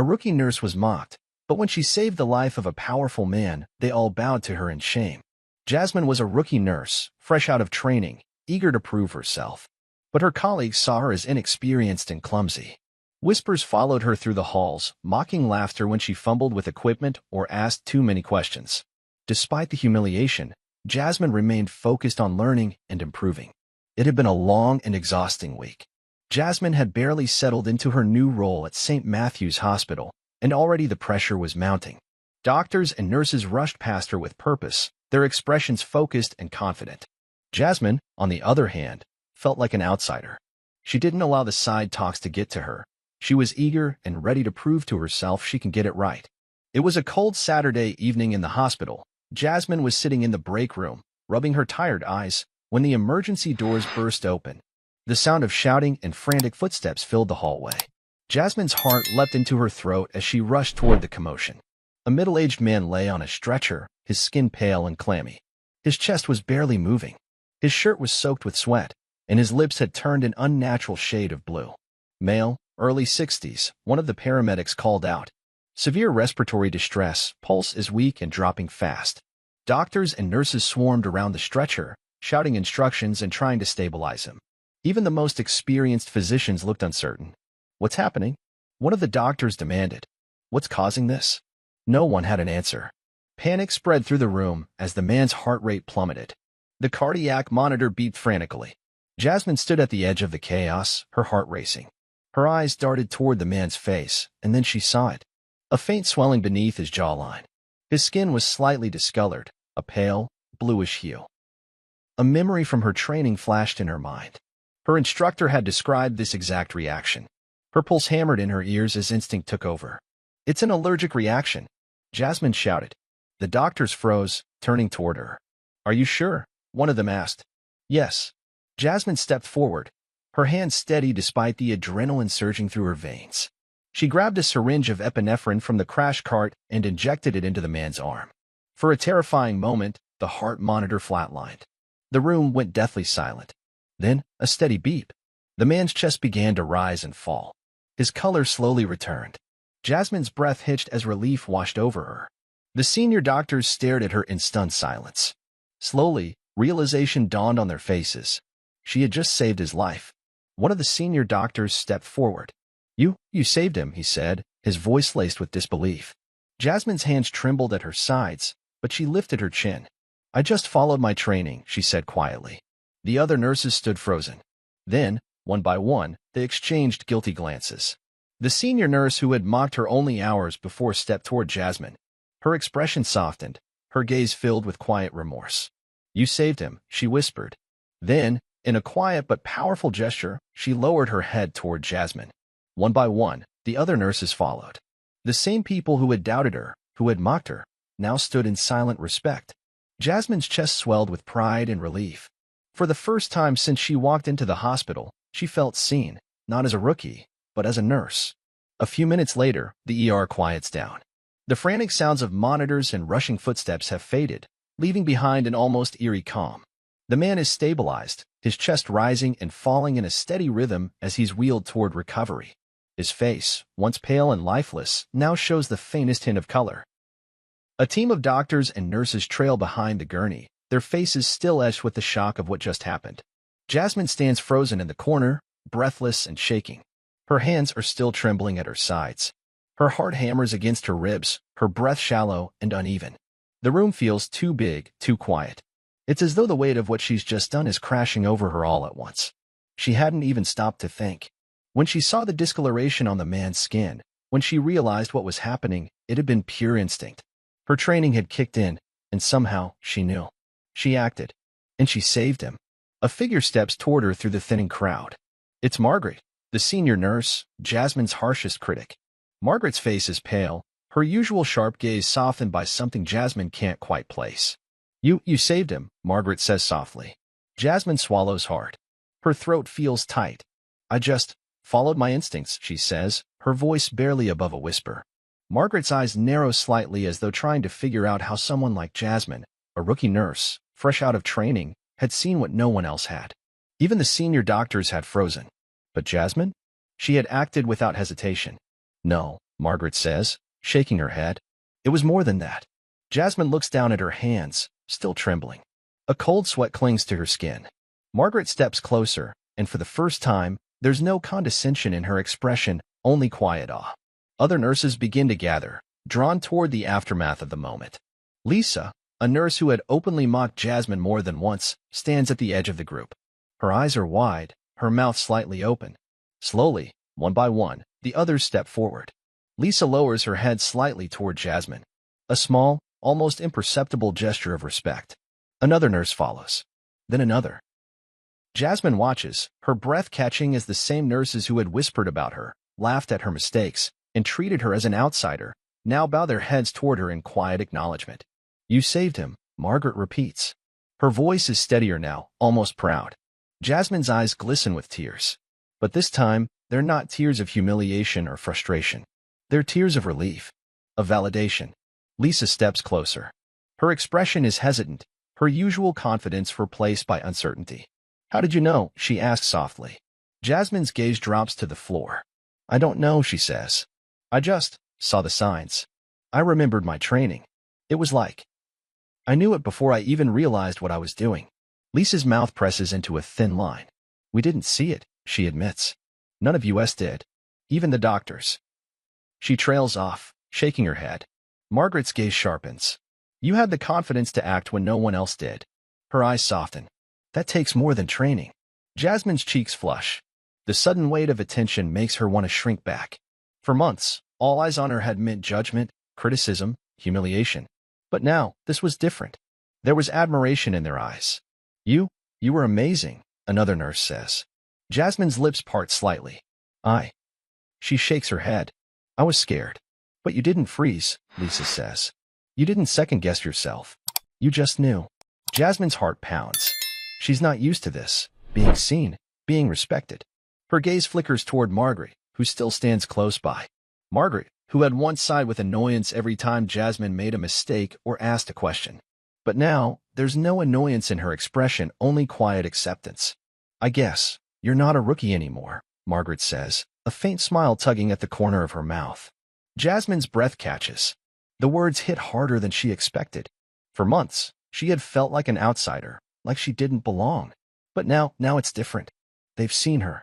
A rookie nurse was mocked, but when she saved the life of a powerful man, they all bowed to her in shame. Jasmine was a rookie nurse, fresh out of training, eager to prove herself. But her colleagues saw her as inexperienced and clumsy. Whispers followed her through the halls, mocking laughter when she fumbled with equipment or asked too many questions. Despite the humiliation, Jasmine remained focused on learning and improving. It had been a long and exhausting week. Jasmine had barely settled into her new role at St. Matthew's Hospital, and already the pressure was mounting. Doctors and nurses rushed past her with purpose, their expressions focused and confident. Jasmine, on the other hand, felt like an outsider. She didn't allow the side talks to get to her. She was eager and ready to prove to herself she can get it right. It was a cold Saturday evening in the hospital. Jasmine was sitting in the break room, rubbing her tired eyes, when the emergency doors burst open. The sound of shouting and frantic footsteps filled the hallway. Jasmine's heart leapt into her throat as she rushed toward the commotion. A middle-aged man lay on a stretcher, his skin pale and clammy. His chest was barely moving. His shirt was soaked with sweat, and his lips had turned an unnatural shade of blue. Male, early 60s, one of the paramedics called out. Severe respiratory distress, pulse is weak and dropping fast. Doctors and nurses swarmed around the stretcher, shouting instructions and trying to stabilize him. Even the most experienced physicians looked uncertain. What's happening? One of the doctors demanded. What's causing this? No one had an answer. Panic spread through the room as the man's heart rate plummeted. The cardiac monitor beeped frantically. Jasmine stood at the edge of the chaos, her heart racing. Her eyes darted toward the man's face, and then she saw it. A faint swelling beneath his jawline. His skin was slightly discolored, a pale, bluish hue. A memory from her training flashed in her mind. Her instructor had described this exact reaction. Her pulse hammered in her ears as instinct took over. It's an allergic reaction, Jasmine shouted. The doctors froze, turning toward her. Are you sure? One of them asked. Yes. Jasmine stepped forward, her hand steady despite the adrenaline surging through her veins. She grabbed a syringe of epinephrine from the crash cart and injected it into the man's arm. For a terrifying moment, the heart monitor flatlined. The room went deathly silent. Then, a steady beep. The man's chest began to rise and fall. His color slowly returned. Jasmine's breath hitched as relief washed over her. The senior doctors stared at her in stunned silence. Slowly, realization dawned on their faces. She had just saved his life. One of the senior doctors stepped forward. You saved him, he said, his voice laced with disbelief. Jasmine's hands trembled at her sides, but she lifted her chin. I just followed my training, she said quietly. The other nurses stood frozen. Then, one by one, they exchanged guilty glances. The senior nurse who had mocked her only hours before stepped toward Jasmine. Her expression softened, her gaze filled with quiet remorse. You saved him, she whispered. Then, in a quiet but powerful gesture, she lowered her head toward Jasmine. One by one, the other nurses followed. The same people who had doubted her, who had mocked her, now stood in silent respect. Jasmine's chest swelled with pride and relief. For the first time since she walked into the hospital, she felt seen, not as a rookie, but as a nurse. A few minutes later, the ER quiets down. The frantic sounds of monitors and rushing footsteps have faded, leaving behind an almost eerie calm. The man is stabilized, his chest rising and falling in a steady rhythm as he's wheeled toward recovery. His face, once pale and lifeless, now shows the faintest hint of color. A team of doctors and nurses trail behind the gurney, their faces still etched with the shock of what just happened. Jasmine stands frozen in the corner, breathless and shaking. Her hands are still trembling at her sides. Her heart hammers against her ribs, her breath shallow and uneven. The room feels too big, too quiet. It's as though the weight of what she's just done is crashing over her all at once. She hadn't even stopped to think. When she saw the discoloration on the man's skin, when she realized what was happening, it had been pure instinct. Her training had kicked in, and somehow she knew. She acted, and she saved him. A figure steps toward her through the thinning crowd. It's Margaret, the senior nurse, Jasmine's harshest critic. Margaret's face is pale, her usual sharp gaze softened by something Jasmine can't quite place. You saved him, Margaret says softly. Jasmine swallows hard. Her throat feels tight. I just followed my instincts, she says, her voice barely above a whisper. Margaret's eyes narrow slightly as though trying to figure out how someone like Jasmine, a rookie nurse, fresh out of training, had seen what no one else had. Even the senior doctors had frozen. But Jasmine? She had acted without hesitation. No, Margaret says, shaking her head. It was more than that. Jasmine looks down at her hands, still trembling. A cold sweat clings to her skin. Margaret steps closer, and for the first time, there's no condescension in her expression, only quiet awe. Other nurses begin to gather, drawn toward the aftermath of the moment. Lisa, a nurse who had openly mocked Jasmine more than once, stands at the edge of the group. Her eyes are wide, her mouth slightly open. Slowly, one by one, the others step forward. Lisa lowers her head slightly toward Jasmine. A small, almost imperceptible gesture of respect. Another nurse follows. Then another. Jasmine watches, her breath catching as the same nurses who had whispered about her, laughed at her mistakes, and treated her as an outsider, now bow their heads toward her in quiet acknowledgement. You saved him, Margaret repeats. Her voice is steadier now, almost proud. Jasmine's eyes glisten with tears. But this time, they're not tears of humiliation or frustration. They're tears of relief, of validation. Lisa steps closer. Her expression is hesitant, her usual confidence replaced by uncertainty. How did you know? She asks softly. Jasmine's gaze drops to the floor. I don't know, she says. I just saw the signs. I remembered my training. It was like I knew it before I even realized what I was doing. Lisa's mouth presses into a thin line. We didn't see it, she admits. None of us did. Even the doctors. She trails off, shaking her head. Margaret's gaze sharpens. You had the confidence to act when no one else did. Her eyes soften. That takes more than training. Jasmine's cheeks flush. The sudden weight of attention makes her want to shrink back. For months, all eyes on her had meant judgment, criticism, humiliation. But now, this was different. There was admiration in their eyes. You were amazing, another nurse says. Jasmine's lips part slightly. She shakes her head. I was scared. But you didn't freeze, Lisa says. You didn't second-guess yourself. You just knew. Jasmine's heart pounds. She's not used to this, being seen, being respected. Her gaze flickers toward Margaret, who still stands close by. Margaret, who had once sighed with annoyance every time Jasmine made a mistake or asked a question. But now, there's no annoyance in her expression, only quiet acceptance. I guess, you're not a rookie anymore, Margaret says, a faint smile tugging at the corner of her mouth. Jasmine's breath catches. The words hit harder than she expected. For months, she had felt like an outsider, like she didn't belong. But now it's different. They've seen her.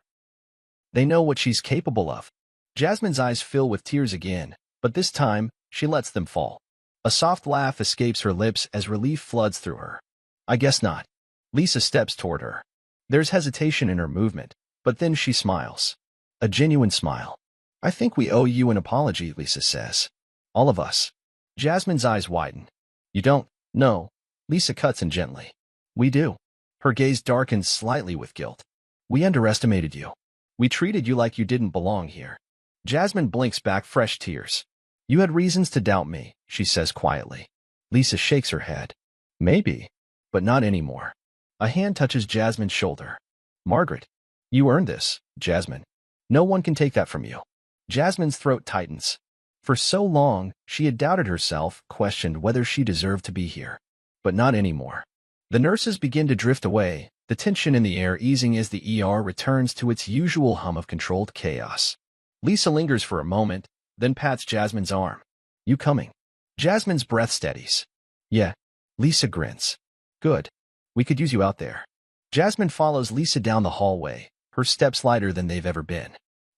They know what she's capable of. Jasmine's eyes fill with tears again, but this time, she lets them fall. A soft laugh escapes her lips as relief floods through her. I guess not. Lisa steps toward her. There's hesitation in her movement, but then she smiles. A genuine smile. I think we owe you an apology, Lisa says. All of us. Jasmine's eyes widen. You don't? No. Lisa cuts in gently. We do. Her gaze darkens slightly with guilt. We underestimated you. We treated you like you didn't belong here. Jasmine blinks back fresh tears. You had reasons to doubt me, she says quietly. Lisa shakes her head. Maybe, but not anymore. A hand touches Jasmine's shoulder. Margaret, you earned this, Jasmine. No one can take that from you. Jasmine's throat tightens. For so long, she had doubted herself, questioned whether she deserved to be here. But not anymore. The nurses begin to drift away, the tension in the air easing as the ER returns to its usual hum of controlled chaos. Lisa lingers for a moment, then pats Jasmine's arm. You coming? Jasmine's breath steadies. Yeah. Lisa grins. Good. We could use you out there. Jasmine follows Lisa down the hallway, her steps lighter than they've ever been.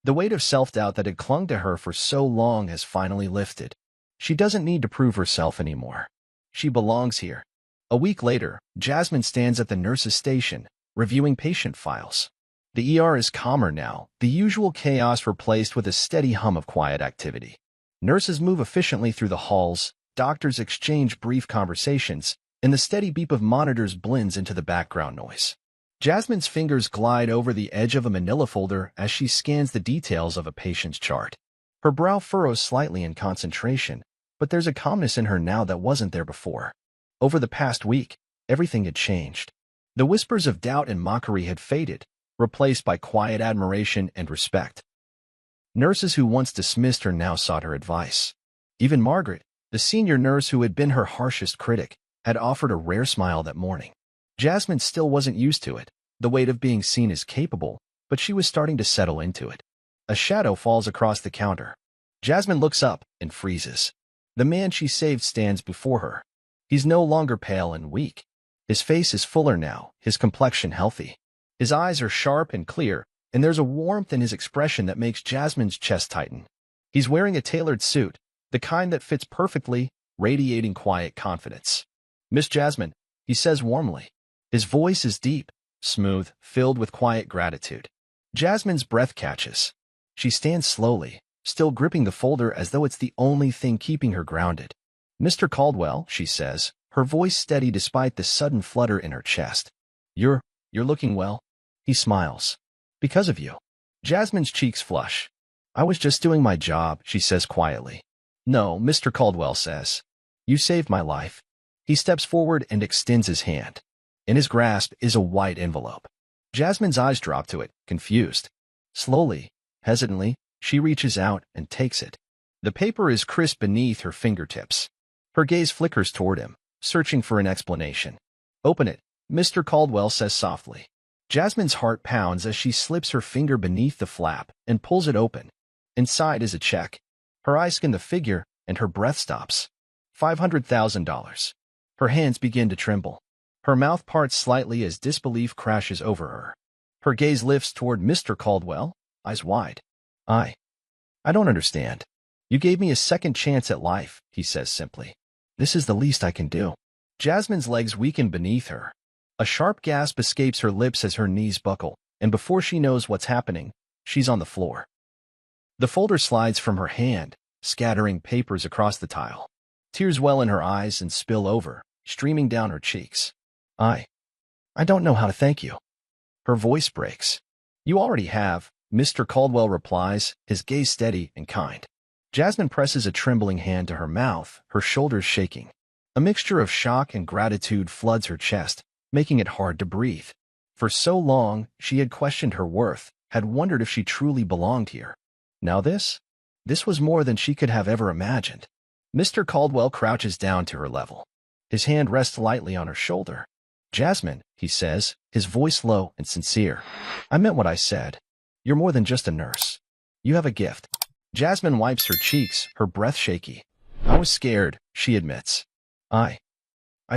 The weight of self-doubt that had clung to her for so long has finally lifted. She doesn't need to prove herself anymore. She belongs here. A week later, Jasmine stands at the nurse's station, reviewing patient files. The ER is calmer now, the usual chaos replaced with a steady hum of quiet activity. Nurses move efficiently through the halls, doctors exchange brief conversations, and the steady beep of monitors blends into the background noise. Jasmine's fingers glide over the edge of a manila folder as she scans the details of a patient's chart. Her brow furrows slightly in concentration, but there's a calmness in her now that wasn't there before. Over the past week, everything had changed. The whispers of doubt and mockery had faded, replaced by quiet admiration and respect. Nurses who once dismissed her now sought her advice. Even Margaret, the senior nurse who had been her harshest critic, had offered a rare smile that morning. Jasmine still wasn't used to it, the weight of being seen as capable, but she was starting to settle into it. A shadow falls across the counter. Jasmine looks up and freezes. The man she saved stands before her. He's no longer pale and weak. His face is fuller now, his complexion healthy. His eyes are sharp and clear, and there's a warmth in his expression that makes Jasmine's chest tighten. He's wearing a tailored suit, the kind that fits perfectly, radiating quiet confidence. "Miss Jasmine," he says warmly. His voice is deep, smooth, filled with quiet gratitude. Jasmine's breath catches. She stands slowly, still gripping the folder as though it's the only thing keeping her grounded. "Mr. Caldwell," she says, her voice steady despite the sudden flutter in her chest. You're looking well." He smiles. "Because of you." Jasmine's cheeks flush. "I was just doing my job," she says quietly. "No," Mr. Caldwell says. "You saved my life." He steps forward and extends his hand. In his grasp is a white envelope. Jasmine's eyes drop to it, confused. Slowly, hesitantly, she reaches out and takes it. The paper is crisp beneath her fingertips. Her gaze flickers toward him, searching for an explanation. "Open it," Mr. Caldwell says softly. Jasmine's heart pounds as she slips her finger beneath the flap and pulls it open. Inside is a check. Her eyes scan the figure, and her breath stops. $500,000. Her hands begin to tremble. Her mouth parts slightly as disbelief crashes over her. Her gaze lifts toward Mr. Caldwell, eyes wide. I don't understand." "You gave me a second chance at life," he says simply. "This is the least I can do." Jasmine's legs weaken beneath her. A sharp gasp escapes her lips as her knees buckle, and before she knows what's happening, she's on the floor. The folder slides from her hand, scattering papers across the tile. Tears well in her eyes and spill over, streaming down her cheeks. I don't know how to thank you." Her voice breaks. "You already have," Mr. Caldwell replies, his gaze steady and kind. Jasmine presses a trembling hand to her mouth, her shoulders shaking. A mixture of shock and gratitude floods her chest, making it hard to breathe. For so long, she had questioned her worth, had wondered if she truly belonged here. Now this was more than she could have ever imagined. Mr. Caldwell crouches down to her level. His hand rests lightly on her shoulder. "Jasmine," he says, his voice low and sincere. "I meant what I said. You're more than just a nurse. You have a gift." Jasmine wipes her cheeks, her breath shaky. "I was scared," she admits. I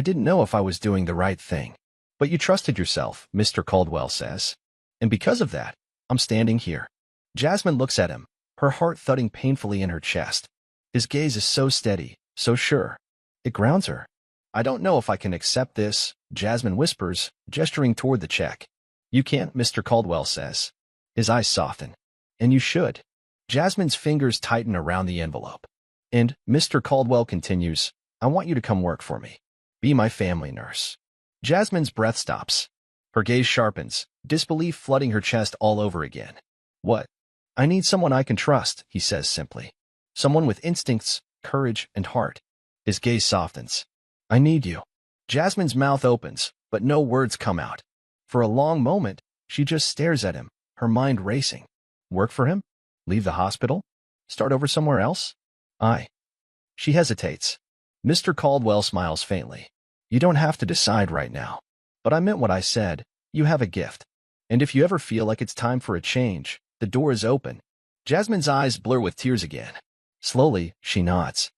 didn't know if I was doing the right thing." "But you trusted yourself," Mr. Caldwell says. "And because of that, I'm standing here." Jasmine looks at him, her heart thudding painfully in her chest. His gaze is so steady, so sure. It grounds her. "I don't know if I can accept this," Jasmine whispers, gesturing toward the check. "You can't," Mr. Caldwell says. His eyes soften. "And you should." Jasmine's fingers tighten around the envelope. "And," Mr. Caldwell continues, "I want you to come work for me. Be my family nurse." Jasmine's breath stops. Her gaze sharpens, disbelief flooding her chest all over again. "What?" "I need someone I can trust," he says simply. "Someone with instincts, courage, and heart." His gaze softens. "I need you." Jasmine's mouth opens, but no words come out. For a long moment, she just stares at him, her mind racing. Work for him? Leave the hospital? Start over somewhere else? She hesitates. Mr. Caldwell smiles faintly. "You don't have to decide right now. But I meant what I said. You have a gift. And if you ever feel like it's time for a change, the door is open." Jasmine's eyes blur with tears again. Slowly, she nods.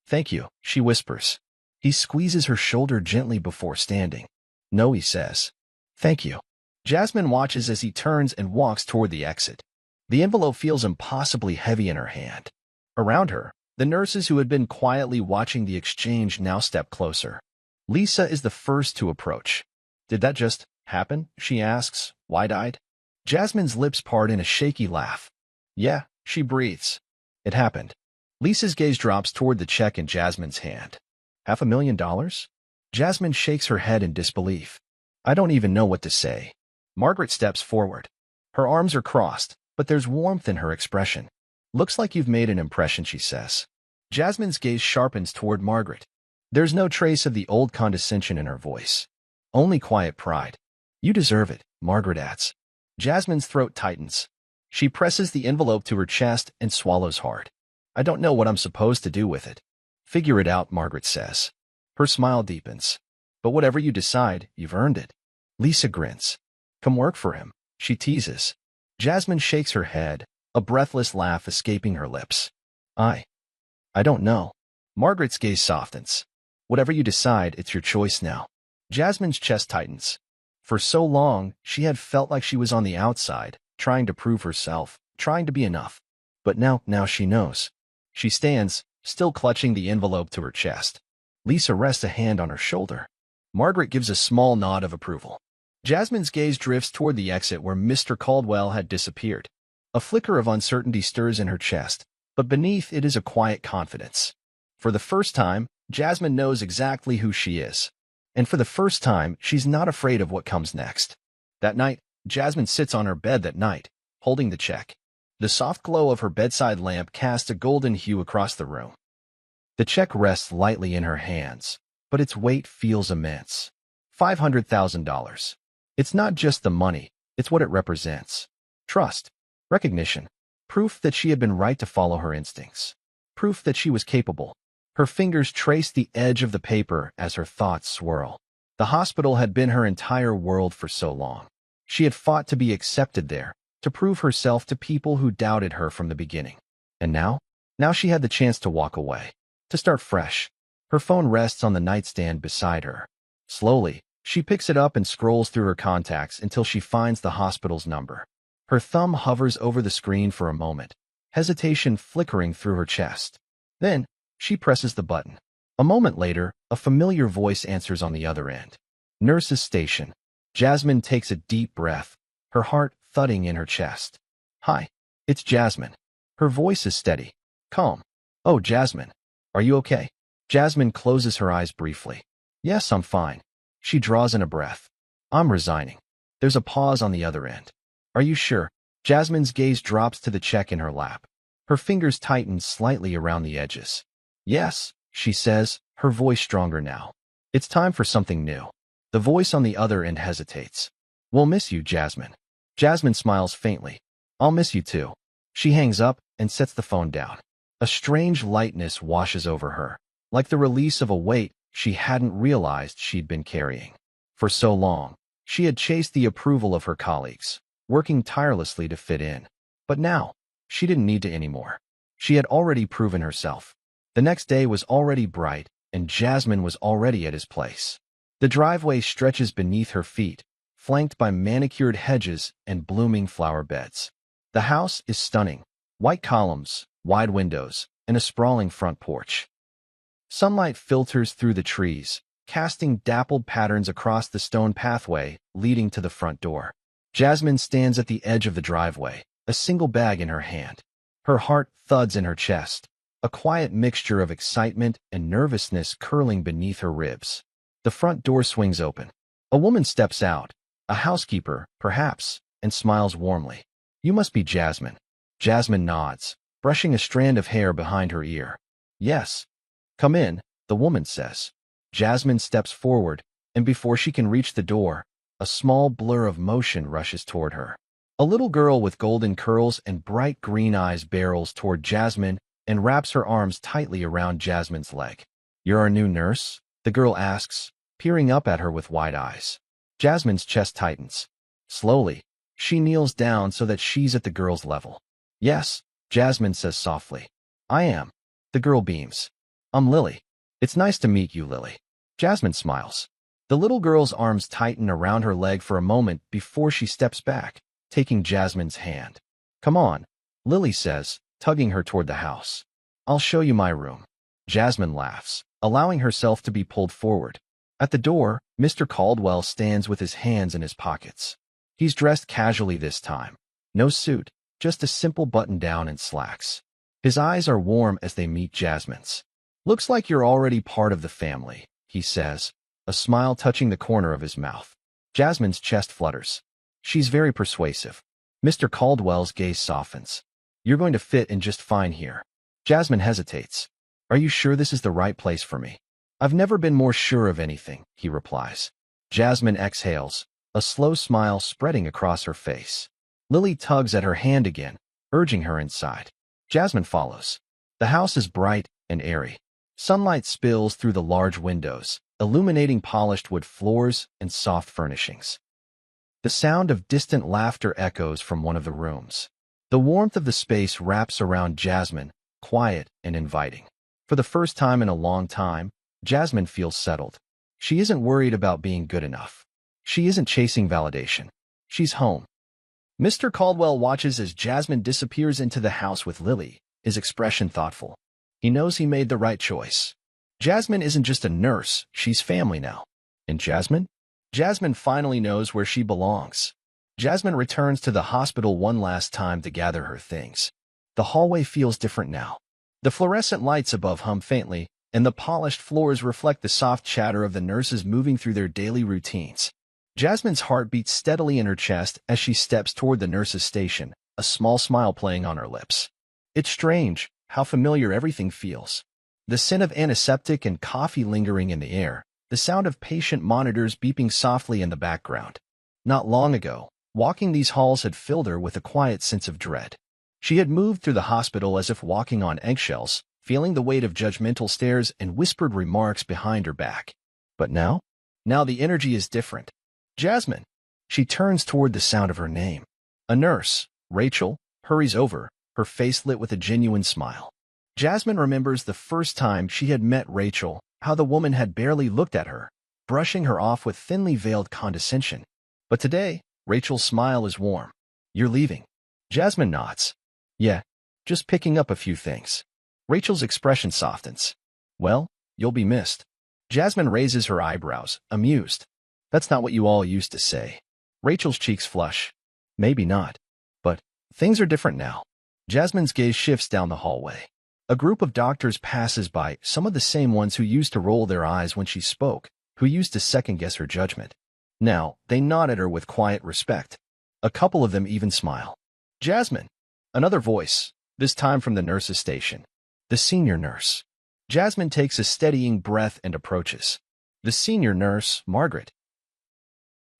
"Thank you," she whispers. He squeezes her shoulder gently before standing. "No," he says. "Thank you." Jasmine watches as he turns and walks toward the exit. The envelope feels impossibly heavy in her hand. Around her, the nurses who had been quietly watching the exchange now step closer. Lisa is the first to approach. "Did that just happen?" she asks, wide-eyed. Jasmine's lips part in a shaky laugh. "Yeah," she breathes. "It happened." Lisa's gaze drops toward the check in Jasmine's hand. $500,000? Jasmine shakes her head in disbelief. "I don't even know what to say." Margaret steps forward. Her arms are crossed, but there's warmth in her expression. "Looks like you've made an impression," she says. Jasmine's gaze sharpens toward Margaret. There's no trace of the old condescension in her voice. Only quiet pride. "You deserve it," Margaret adds. Jasmine's throat tightens. She presses the envelope to her chest and swallows hard. "I don't know what I'm supposed to do with it." "Figure it out," Margaret says. Her smile deepens. "But whatever you decide, you've earned it." Lisa grins. "Come work for him," she teases. Jasmine shakes her head, a breathless laugh escaping her lips. I don't know. Margaret's gaze softens. Whatever you decide, it's your choice now. Jasmine's chest tightens. For so long, she had felt like she was on the outside, trying to prove herself, trying to be enough. But now she knows. She stands, still clutching the envelope to her chest. Lisa rests a hand on her shoulder. Margaret gives a small nod of approval. Jasmine's gaze drifts toward the exit where Mr. Caldwell had disappeared. A flicker of uncertainty stirs in her chest, but beneath it is a quiet confidence. For the first time, Jasmine knows exactly who she is. And for the first time, she's not afraid of what comes next. That night, Jasmine sits on her bed that night, holding the check. The soft glow of her bedside lamp casts a golden hue across the room. The check rests lightly in her hands, but its weight feels immense. $500,000. It's not just the money, it's what it represents. Trust, recognition, proof that she had been right to follow her instincts, proof that she was capable. Her fingers trace the edge of the paper as her thoughts swirl. The hospital had been her entire world for so long. She had fought to be accepted there, to prove herself to people who doubted her from the beginning. And now she had the chance to walk away, to start fresh. Her phone rests on the nightstand beside her. Slowly, she picks it up and scrolls through her contacts until she finds the hospital's number. Her thumb hovers over the screen for a moment, hesitation flickering through her chest. Then, she presses the button. A moment later, a familiar voice answers on the other end. Nurse's station. Jasmine takes a deep breath, her heart thudding in her chest. Hi, it's Jasmine. Her voice is steady, calm. Oh, Jasmine, are you okay? Jasmine closes her eyes briefly. Yes, I'm fine. She draws in a breath. I'm resigning. There's a pause on the other end. Are you sure? Jasmine's gaze drops to the check in her lap. Her fingers tighten slightly around the edges. Yes, she says, her voice stronger now. It's time for something new. The voice on the other end hesitates. We'll miss you, Jasmine. Jasmine smiles faintly. I'll miss you too. She hangs up and sets the phone down. A strange lightness washes over her, like the release of a weight she hadn't realized she'd been carrying. For so long, she had chased the approval of her colleagues, working tirelessly to fit in. But now, she didn't need to anymore. She had already proven herself. The next day was already bright, and Jasmine was already at his place. The driveway stretches beneath her feet, flanked by manicured hedges and blooming flower beds. The house is stunning. White columns, wide windows, and a sprawling front porch. Sunlight filters through the trees, casting dappled patterns across the stone pathway leading to the front door. Jasmine stands at the edge of the driveway, a single bag in her hand. Her heart thuds in her chest, a quiet mixture of excitement and nervousness curling beneath her ribs. The front door swings open. A woman steps out, a housekeeper, perhaps, and smiles warmly. You must be Jasmine. Jasmine nods, brushing a strand of hair behind her ear. Yes. Come in, the woman says. Jasmine steps forward, and before she can reach the door, a small blur of motion rushes toward her. A little girl with golden curls and bright green eyes barrels toward Jasmine and wraps her arms tightly around Jasmine's leg. You're our new nurse? The girl asks, peering up at her with wide eyes. Jasmine's chest tightens. Slowly, she kneels down so that she's at the girl's level. Yes, Jasmine says softly. I am. The girl beams. I'm Lily. It's nice to meet you, Lily. Jasmine smiles. The little girl's arms tighten around her leg for a moment before she steps back, taking Jasmine's hand. Come on, Lily says, tugging her toward the house. I'll show you my room. Jasmine laughs, allowing herself to be pulled forward. At the door, Mr. Caldwell stands with his hands in his pockets. He's dressed casually this time. No suit, just a simple button-down and slacks. His eyes are warm as they meet Jasmine's. Looks like you're already part of the family, he says, a smile touching the corner of his mouth. Jasmine's chest flutters. She's very persuasive. Mr. Caldwell's gaze softens. You're going to fit in just fine here. Jasmine hesitates. Are you sure this is the right place for me? I've never been more sure of anything, he replies. Jasmine exhales, a slow smile spreading across her face. Lily tugs at her hand again, urging her inside. Jasmine follows. The house is bright and airy. Sunlight spills through the large windows, illuminating polished wood floors and soft furnishings. The sound of distant laughter echoes from one of the rooms. The warmth of the space wraps around Jasmine, quiet and inviting. For the first time in a long time, Jasmine feels settled. She isn't worried about being good enough. She isn't chasing validation. She's home. Mr. Caldwell watches as Jasmine disappears into the house with Lily, his expression thoughtful. He knows he made the right choice. Jasmine isn't just a nurse, she's family now. And Jasmine? Jasmine finally knows where she belongs. Jasmine returns to the hospital one last time to gather her things. The hallway feels different now. The fluorescent lights above hum faintly, and the polished floors reflect the soft chatter of the nurses moving through their daily routines. Jasmine's heart beats steadily in her chest as she steps toward the nurse's station, a small smile playing on her lips. It's strange how familiar everything feels. The scent of antiseptic and coffee lingering in the air, the sound of patient monitors beeping softly in the background. Not long ago, walking these halls had filled her with a quiet sense of dread. She had moved through the hospital as if walking on eggshells, feeling the weight of judgmental stares and whispered remarks behind her back. But now? Now the energy is different. Jasmine. She turns toward the sound of her name. A nurse, Rachel, hurries over, her face lit with a genuine smile. Jasmine remembers the first time she had met Rachel, how the woman had barely looked at her, brushing her off with thinly veiled condescension. But today, Rachel's smile is warm. You're leaving. Jasmine nods. Yeah, just picking up a few things. Rachel's expression softens. Well, you'll be missed. Jasmine raises her eyebrows, amused. That's not what you all used to say. Rachel's cheeks flush. Maybe not. But things are different now. Jasmine's gaze shifts down the hallway. A group of doctors passes by, some of the same ones who used to roll their eyes when she spoke, who used to second-guess her judgment. Now, they nod at her with quiet respect. A couple of them even smile. Jasmine. Another voice, this time from the nurse's station. The senior nurse. Jasmine takes a steadying breath and approaches. The senior nurse, Margaret,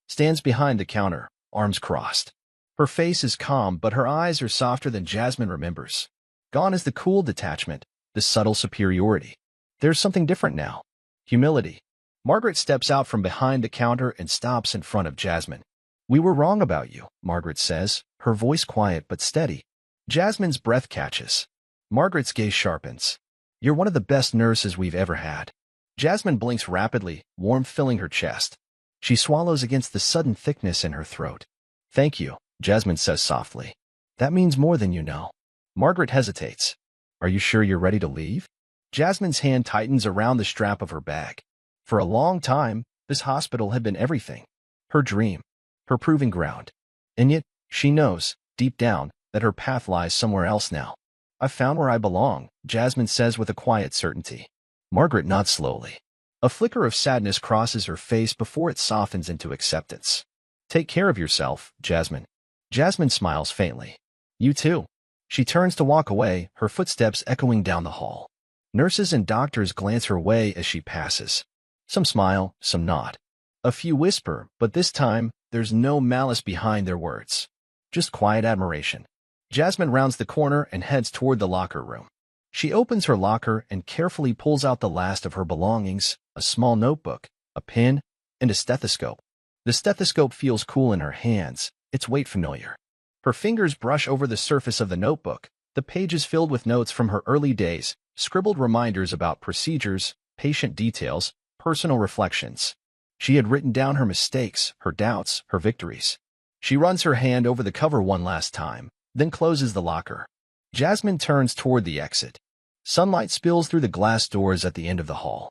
stands behind the counter, arms crossed. Her face is calm, but her eyes are softer than Jasmine remembers. Gone is the cool detachment, the subtle superiority. There's something different now. Humility. Margaret steps out from behind the counter and stops in front of Jasmine. We were wrong about you, Margaret says, her voice quiet but steady. Jasmine's breath catches. Margaret's gaze sharpens. You're one of the best nurses we've ever had. Jasmine blinks rapidly, warmth filling her chest. She swallows against the sudden thickness in her throat. Thank you, Jasmine says softly. That means more than you know. Margaret hesitates. Are you sure you're ready to leave? Jasmine's hand tightens around the strap of her bag. For a long time, this hospital had been everything. Her dream. Her proving ground. And yet, she knows, deep down, that her path lies somewhere else now. I've found where I belong, Jasmine says with a quiet certainty. Margaret nods slowly. A flicker of sadness crosses her face before it softens into acceptance. Take care of yourself, Jasmine. Jasmine smiles faintly. You too. She turns to walk away, her footsteps echoing down the hall. Nurses and doctors glance her way as she passes. Some smile, some nod. A few whisper, but this time, there's no malice behind their words. Just quiet admiration. Jasmine rounds the corner and heads toward the locker room. She opens her locker and carefully pulls out the last of her belongings, a small notebook, a pen, and a stethoscope. The stethoscope feels cool in her hands, its weight familiar. Her fingers brush over the surface of the notebook, the pages filled with notes from her early days, scribbled reminders about procedures, patient details, personal reflections. She had written down her mistakes, her doubts, her victories. She runs her hand over the cover one last time, then closes the locker. Jasmine turns toward the exit. Sunlight spills through the glass doors at the end of the hall.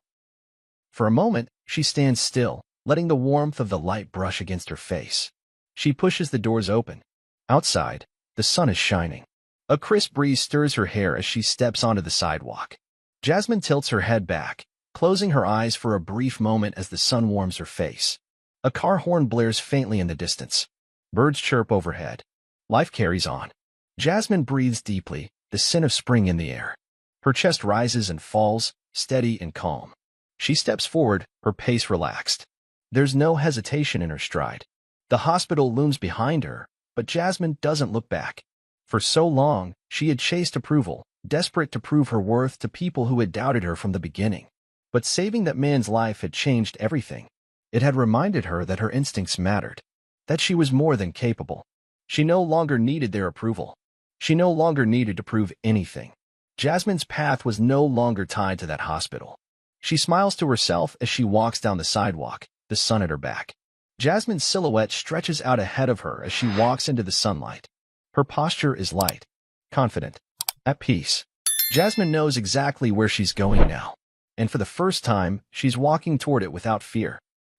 For a moment, she stands still, letting the warmth of the light brush against her face. She pushes the doors open. Outside, the sun is shining. A crisp breeze stirs her hair as she steps onto the sidewalk. Jasmine tilts her head back, closing her eyes for a brief moment as the sun warms her face. A car horn blares faintly in the distance. Birds chirp overhead. Life carries on. Jasmine breathes deeply, the scent of spring in the air. Her chest rises and falls, steady and calm. She steps forward, her pace relaxed. There's no hesitation in her stride. The hospital looms behind her, but Jasmine doesn't look back. For so long, she had chased approval, desperate to prove her worth to people who had doubted her from the beginning. But saving that man's life had changed everything. It had reminded her that her instincts mattered, that she was more than capable. She no longer needed their approval. She no longer needed to prove anything. Jasmine's path was no longer tied to that hospital. She smiles to herself as she walks down the sidewalk, the sun at her back. Jasmine's silhouette stretches out ahead of her as she walks into the sunlight. Her posture is light, confident, at peace. Jasmine knows exactly where she's going now, and for the first time, she's walking toward it without fear.